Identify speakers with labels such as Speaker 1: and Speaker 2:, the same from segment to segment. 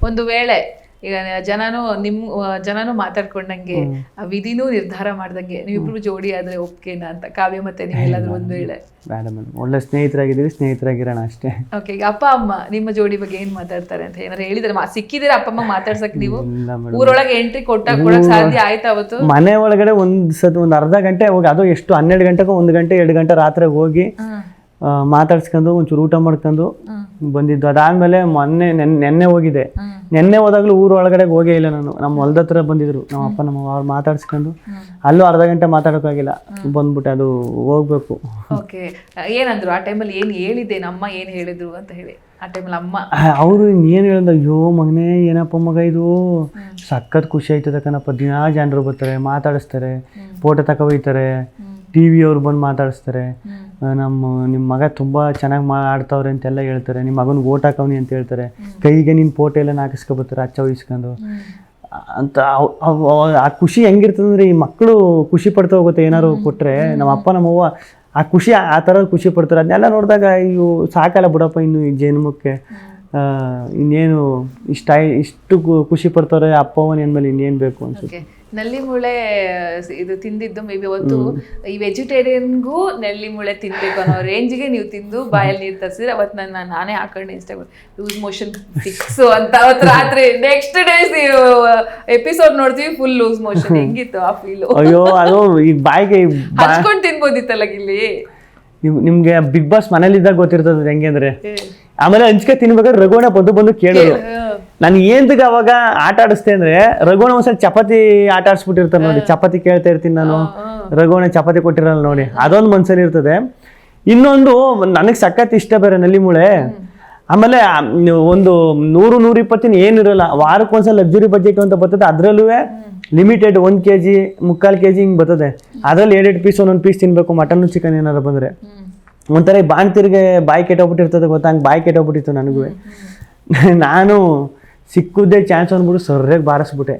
Speaker 1: ಒಂದು ವೇಳೆ ಈಗ ಜನನು ಮಾತಾಡ್ಕೊಂಡಂಗೆ ವಿಧಿನೂ ನಿರ್ಧಾರ ಮಾಡ್ದಂಗೆ ನೀವಿಬ್ರು ಜೋಡಿ ಆದ್ರೆ ಒಪ್ಕೆನಾ ಅಂತ ಕಾವ್ಯ ಮತ್ತೆ ನೀವೆಲ್ಲಾದ್ರೂ ಒಂದು ವೇಳೆ
Speaker 2: ಬೇಡ ಮೇಡಮ್, ಒಳ್ಳೆ ಸ್ನೇಹಿತರಾಗಿರೋಣ ಅಷ್ಟೇ.
Speaker 1: ಓಕೆ, ಈಗ ಅಪ್ಪ ಅಮ್ಮ ನಿಮ್ಮ ಜೋಡಿ ಬಗ್ಗೆ ಏನ್ ಮಾತಾಡ್ತಾರೆ ಅಂತ ಏನಾರು ಹೇಳಿದ್ರೆ ಸಿಕ್ಕಿದ್ರೆ ಅಪ್ಪ ಅಮ್ಮ ಮಾತಾಡ್ಸಕ್ ನೀವು ಊರೊಳಗೆ ಎಂಟ್ರಿ ಕೊಡಕ್ ಸಾಧ್ಯ ಆಯ್ತಾ? ಅವತ್ತು ಮನೆ
Speaker 2: ಒಳಗಡೆ ಒಂದು ಅರ್ಧ ಗಂಟೆ ಹೋಗಿ, ಅದು ಎಷ್ಟು 12 ಗಂಟೆಗೂ 1 ಗಂಟೆ 2 ಗಂಟೆ ರಾತ್ರಿ ಹೋಗಿ ಮಾತಾಡ್ಸ್ಕೊಂಡು ಒಂಚೂರು ಊಟ ಮಾಡ್ಕೊಂಡು ಬಂದಿದ್ದು. ಅದಾದ್ಮೇಲೆ ನೆನ್ನೆ ಹೋಗಿದೆ. ನೆನ್ನೆ ಹೋದಾಗ್ಲೂ ಊರ ಒಳಗಡೆ ಹೋಗೇ ಇಲ್ಲ ನಾನು. ನಮ್ಮ ಹೊಲದ ಹತ್ರ ಬಂದಿದ್ರು ನಮ್ಮ ಅಪ್ಪ ನಮ್ಮ ಅವ್ರು ಮಾತಾಡ್ಸ್ಕೊಂಡು, ಅಲ್ಲೂ ಅರ್ಧ ಗಂಟೆ ಮಾತಾಡೋಕ್ಕಾಗಿಲ್ಲ, ಬಂದ್ಬಿಟ್ಟೆ. ಅದು ಹೋಗ್ಬೇಕು.
Speaker 1: ಓಕೆ, ಏನಂದ್ರು ಆ ಟೈಮಲ್ಲಿ? ಏನು ಹೇಳಿದ್ದೆ ನಮ್ಮ ಏನು ಹೇಳಿದ್ರು ಅಂತ ಹೇಳಿ ಆ ಟೈಮಲ್ಲಿ ಅಮ್ಮ
Speaker 2: ಅವರು ಏನು ಹೇಳಿದ್ರು? ಅಯ್ಯೋ ಮಗನೇ, ಏನಪ್ಪ ಮಗ ಇದು, ಸಖತ್ ಖುಷಿ ಆಯ್ತದ ಕಣಪ್ಪ. ದಿನಾ ಜನರು ಬರ್ತಾರೆ, ಮಾತಾಡಿಸ್ತಾರೆ, ಫೋಟೋ ತಗೊಯ್ತಾರೆ, TV ಅವ್ರು ಬಂದು ಮಾತಾಡಿಸ್ತಾರೆ, ನಿಮ್ಮ ಮಗ ತುಂಬ ಚೆನ್ನಾಗಿ ಆಡ್ತಾವ್ರೆ ಅಂತೆಲ್ಲ ಹೇಳ್ತಾರೆ, ನಿಮ್ಮ ಮಗನಿಗೆ ಓಟ್ ಹಾಕವ್ನಿ ಅಂತ ಹೇಳ್ತಾರೆ, ಕೈಗೆ ನಿನ್ನ ಫೋಟೋ ಎಲ್ಲ ಹಾಕಿಸ್ಕೊಬರ್ತಾರೆ ಹಚ್ಚ ವಹಿಸ್ಕೊಂಡು ಅಂತ. ಆ ಖುಷಿ ಹೆಂಗಿರ್ತದಂದ್ರೆ, ಈ ಮಕ್ಕಳು ಖುಷಿ ಪಡ್ತಾ ಹೋಗುತ್ತೆ ಏನಾದ್ರು ಕೊಟ್ಟರೆ. ನಮ್ಮ ಅಪ್ಪ ನಮ್ಮವ್ವ ಆ ಖುಷಿ ಆ ಥರ ಖುಷಿ ಪಡ್ತಾರೆ. ಅದನ್ನೆಲ್ಲ ನೋಡಿದಾಗ ಇವು ಸಾಕಲ್ಲ ಬಿಡಪ್ಪ ಇನ್ನು ಈ ಜನ್ಮಕ್ಕೆ, ಇನ್ನೇನು ಇಷ್ಟು ಖುಷಿ ಪಡ್ತಾರೆ ಅಪ್ಪವನ ಅಂದಮೇಲೆ ಇನ್ನೇನು ಬೇಕು ಅನ್ಸುತ್ತೆ.
Speaker 1: ನಲ್ಲಿ ಮೂಳೆ ಇದು ತಿಂದಿದ್ದು ಮೇ ಬಿ ಅವತ್ತು ಈ ವೆಜಿಟೇರಿಯನ್ಗೂ ನಲ್ಲಿ ಮೂಳೆ ತಿನ್ಬೇಕು ಅನ್ನೋ ರೇಂಜ್ಗೆ ನೀವು ತಿಂದು ಬಾಯಲ್ಲಿ ನೀರು ತರಿಸಿದ್ರೆ ಅವತ್ತು ನಾನೇ ಹಾಕೊಂಡೆ ಇನ್ಸ್ಟಾಗ್ರಾಮ್ ಲೂಸ್ ಮೋಷನ್ ಫಿಕ್ಸ್ ಅಂತ. ಅವತ್ತು ರಾತ್ರಿ ನೆಕ್ಸ್ಟ್ ಡೇಸ್ ಎಪಿಸೋಡ್ ನೋಡ್ತೀವಿ, ಫುಲ್ ಲೂಸ್ ಮೋಷನ್. ಹೆಂಗಿತ್ತು ಆ ಫೀಲ್?
Speaker 2: ಅಯ್ಯೋ, ಅದು ಈಗ ಬಾಯಿಗೆ
Speaker 1: ಹಚ್ಕೊಂಡು ತಿನ್ಬೋದಿತ್ತಲ್ಲ ಗಿಲ್ಲಿ.
Speaker 2: ನಿಮ್ಗೆ ಬಿಗ್ ಬಾಸ್ ಮನೇಲಿದ್ದಾಗ ಗೊತ್ತಿರ್ತದೆ ಹೆಂಗೆ ಅಂದ್ರೆ, ಆಮೇಲೆ ಹಂಚ್ಕೆ ತಿನ್ಬೇಕಾದ್ರೆ ರಘುವಣ ಬಂದು ಕೇಳೋದು. ನಾನು ಏನ್ದಾಗ ಅವಾಗ ಆಟ ಆಡಿಸ್ತೆ ಅಂದ್ರೆ, ರಘುವಣ ಒಂದ್ಸಲ ಚಪಾತಿ ಆಟ ಆಡಿಸ್ಬಿಟ್ಟಿರ್ತಾರೆ ನೋಡಿ, ಚಪಾತಿ ಕೇಳ್ತಾ ಇರ್ತೀನಿ ನಾನು, ರಘುವಣ ಚಪಾತಿ ಕೊಟ್ಟಿರಲ್ಲ ನೋಡಿ, ಅದೊಂದು ಮನ್ಸಲ್ಲಿ ಇರ್ತದೆ. ಇನ್ನೊಂದು ನನಗೆ ಸಖತ್ ಇಷ್ಟ ಬೇರೆ ನಲ್ಲಿ ಮೂಳೆ. ಆಮೇಲೆ ಒಂದು 100-120 ಏನಿರಲ್ಲ, ವಾರಕ್ಕೊಂದ್ಸಲ ಲಕ್ಸುರಿ ಬಜೆಟ್ ಅಂತ ಬರ್ತದೆ, ಅದ್ರಲ್ಲೂ ಲಿಮಿಟೆಡ್ 1 kg 3/4 kg ಹಿಂಗೆ ಬರ್ತದೆ. ಅದ್ರಲ್ಲಿ 2 ಪೀಸ್ 1 ಪೀಸ್ ತಿನ್ಬೇಕು, ಮಟನ್ ಚಿಕನ್ ಏನಾರು ಬಂದ್ರೆ. ಒಂಥರ ಬಾಣ್ತಿರ್ಗೆ ಬಾಯಿ ಕೆಟ್ಟೋಗ್ಬಿಟ್ಟಿರ್ತದೆ ಗೊತ್ತಾ, ಹಂಗೆ ಬಾಯಿ ಕೆಟ್ಟೋಗ್ಬಿಟ್ಟಿತ್ತು ನನಗೂ. ನಾನು ಸಿಕ್ಕುದೇ ಚಾನ್ಸ್ ಅಂದ್ಬಿಟ್ಟು ಸರಿಯಾಗಿ ಬಾರಿಸ್ಬಿಟ್ಟೆ.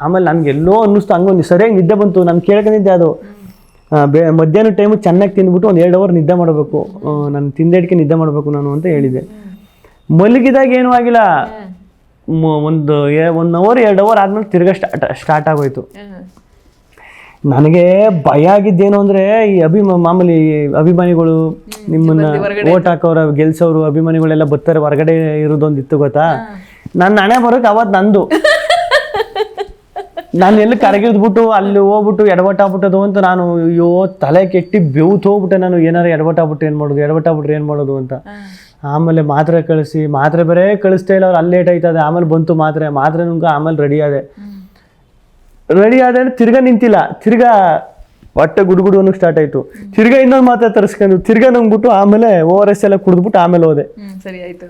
Speaker 2: ಆಮೇಲೆ ನನಗೆ ಎಲ್ಲೋ ಅನ್ನಿಸ್ತು, ಹಂಗೊಂದು ಸರಿಯಾಗಿ ನಿದ್ದೆ ಬಂತು. ನಾನು ಕೇಳ್ಕೊಂಡಿದ್ದೆ ಅದು, ಮಧ್ಯಾಹ್ನ ಟೈಮು ಚೆನ್ನಾಗಿ ತಿಂದ್ಬಿಟ್ಟು ಒಂದು 2 ಅವರ್ ನಿದ್ದೆ ಮಾಡಬೇಕು, ನಾನು ತಿಂದೇಡ್ಕೆ ನಿದ್ದೆ ಮಾಡಬೇಕು ನಾನು ಅಂತ ಹೇಳಿದ್ದೆ. ಮಲಗಿದಾಗ ಏನೂ ಆಗಿಲ್ಲ, ಒಂದು 1 ಅವರ್ 2 ಅವರ್ ಆದ್ಮೇಲೆ ತಿರ್ಗಾ ಸ್ಟಾರ್ಟ್ ಆಗೋಯ್ತು. ನನಗೆ ಭಯ ಆಗಿದ್ದೇನು ಅಂದರೆ, ಈ ಮಾಮೂಲಿ ಅಭಿಮಾನಿಗಳು ನಿಮ್ಮನ್ನ ಓಟ್ ಹಾಕೋರು ಗೆಲ್ಸೋರು ಅಭಿಮಾನಿಗಳೆಲ್ಲ ಬರ್ತಾರೆ, ಹೊರಗಡೆ ಇರೋದೊಂದಿತ್ತು ಗೊತ್ತಾ. ನನ್ನ ಹಣೆ ಬರೋಕೆ ಅವತ್ತು ನಂದು, ನಾನು ಎಲ್ಲಿ ಕರಗಿದ್ಬಿಟ್ಟು ಅಲ್ಲಿ ಹೋಗ್ಬಿಟ್ಟು ಎಡವಟ್ಟಾಗ್ಬಿಟ್ಟದು ಅಂತ ನಾನು, ಅಯ್ಯೋ ತಲೆ ಕೆಟ್ಟಿ ಬೆವ್ತು ಹೋಗ್ಬಿಟ್ಟೆ ನಾನು. ಏನಾರು ಎಡವಟ್ಟಾಗ್ಬಿಟ್ರೆ ಏನು ಮಾಡೋದು ಅಂತ. ಆಮೇಲೆ ಮಾತ್ರೆ ಬೇರೆ ಕಳಿಸ್ತಾ ಇಲ್ಲ ಅವ್ರು, ಅಲ್ಲಿ ಲೇಟ್ ಆಯ್ತದೆ. ಆಮೇಲೆ ಬಂತು ಮಾತ್ರೆ ನುಂಗ, ಆಮೇಲೆ ರೆಡಿ ಆದೆ ತಿರ್ಗಾ ನಿಂತಿಲ್ಲ, ತಿರ್ಗಾ ಹೊಟ್ಟೆ ಗುಡುಗುಡು ಅನ್ನೋಕೆ ಸ್ಟಾರ್ಟ್ ಆಯ್ತು. ತಿರ್ಗಾ ಇನ್ನೊಂದು ಮಾತ್ರೆ ತರಿಸ್ಕೊಂಡು ತಿರ್ಗಾ ನುಂಗ್ಬಿಟ್ಟು ಆಮೇಲೆ ORS ಎಲ್ಲ ಕುಡಿದ್ಬಿಟ್ಟು ಆಮೇಲೆ ಹೋದೆ.
Speaker 1: ಸರಿ ಆಯ್ತು.